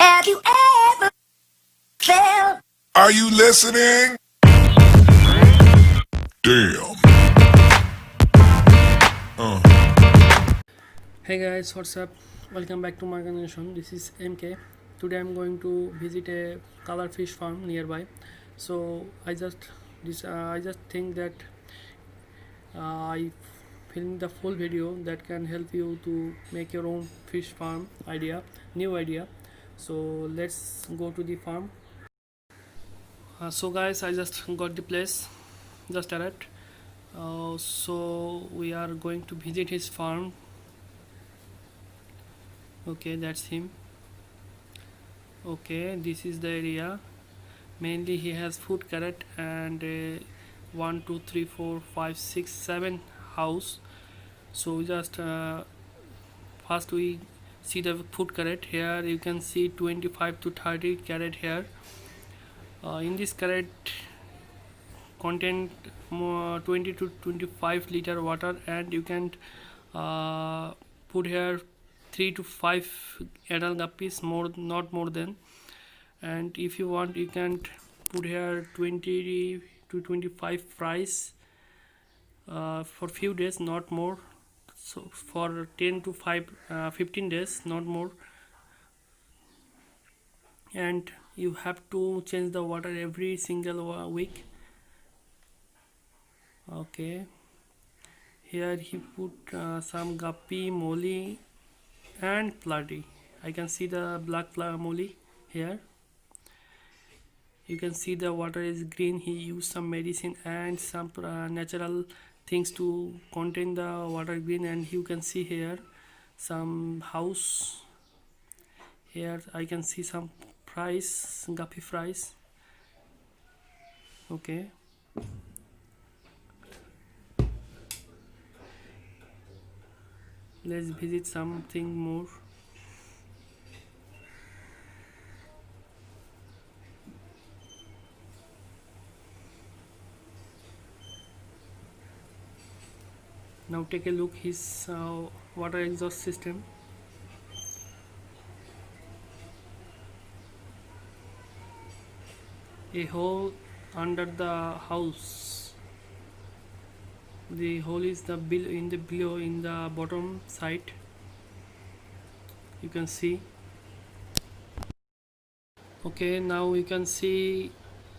Have you ever felt? Are you listening? Damn. Hey guys, what's up? Welcome back to my organization. This is MK. Today I'm going to visit a color fish farm nearby. So I just think that I filmed the full video that can help you to make your own fish farm new idea. So let's go to the farm. So guys, I just got the place, just arrived. So we are going to visit his farm. Okay, that's him. Okay, this is the area. Mainly he has food carrot and 1 2 3 4 5 6 7 house. So just first we see the food carrot. Here you can see 25 to 30 carrot here. In this carrot contain 20 to 25 liter water, and you can put here 3 to 5 adult guppies, not more than. And if you want, you can put here 20 to 25 fries for few days, not more. So for 10 to 15 days, not more. And you have to change the water every single week. Okay, here he put some guppy, molly and platy. I can see the black molly here. You can see the water is green. He used some medicine and some natural things to contain the water green. And you can see here some house. Here I can see some fries, guppy fries. Okay, let's visit something more. Now take a look his water exhaust system. A hole under the house. The hole is below in the bottom side. You can see. Okay, now you can see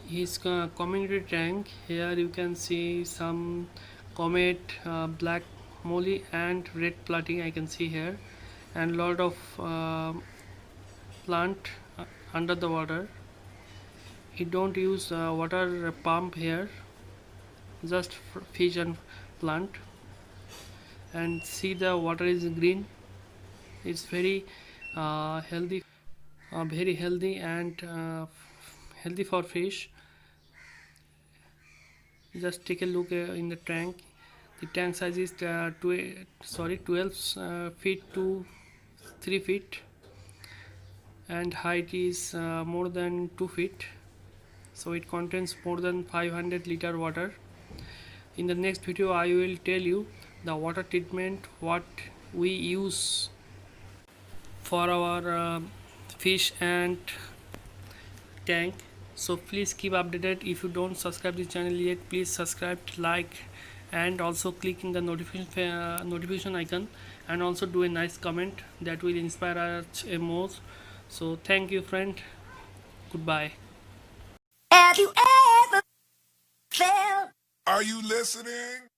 his community tank. Here you can see some comet, black molly and red platy. I can see here, and lot of plant under the water. He don't use water pump here, just fish and plant. And see, the water is green. It's very healthy, very healthy and healthy for fish. Just take a look in the tank. The tank size is 12 feet to 3 feet, and height is more than 2 feet. So it contains more than 500 liter water. In the next video I will tell you the water treatment what we use for our fish and tank. So please keep updated. If you don't subscribe this channel yet, please subscribe, like, and also click in the notification icon, and also do a nice comment that will inspire us more. So thank you, friend. Goodbye. Have you ever felt? Are you listening?